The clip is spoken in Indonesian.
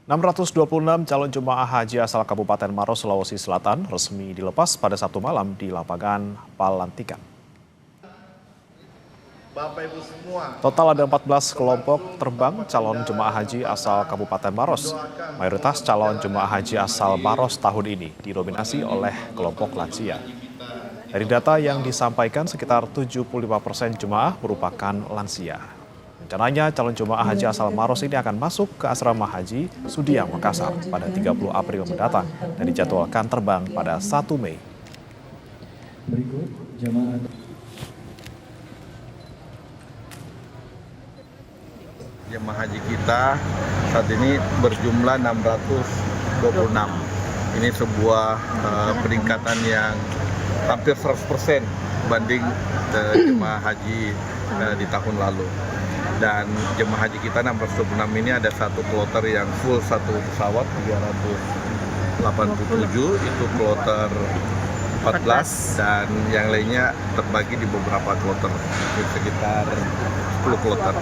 626 calon jemaah haji asal Kabupaten Maros, Sulawesi Selatan resmi dilepas pada Sabtu malam di lapangan Palantikan. Bapak Ibu semua. Total ada 14 kelompok terbang calon jemaah haji asal Kabupaten Maros. Mayoritas calon jemaah haji asal Maros tahun ini didominasi oleh kelompok lansia. Dari data yang disampaikan, sekitar 75% jemaah merupakan lansia. Rencananya calon jemaah haji asal Maros ini akan masuk ke asrama haji Sudiang, Makassar pada 30 April mendatang dan dijadwalkan terbang pada 1 Mei. Berikut jemaah Haji kita saat ini berjumlah 626. Ini sebuah peningkatan yang hampir 100% banding jemaah haji di tahun lalu. Dan jemaah haji kita 626 ini ada satu kloter yang full satu pesawat 387, itu kloter 14, dan yang lainnya terbagi di beberapa kloter, sekitar 10 kloter.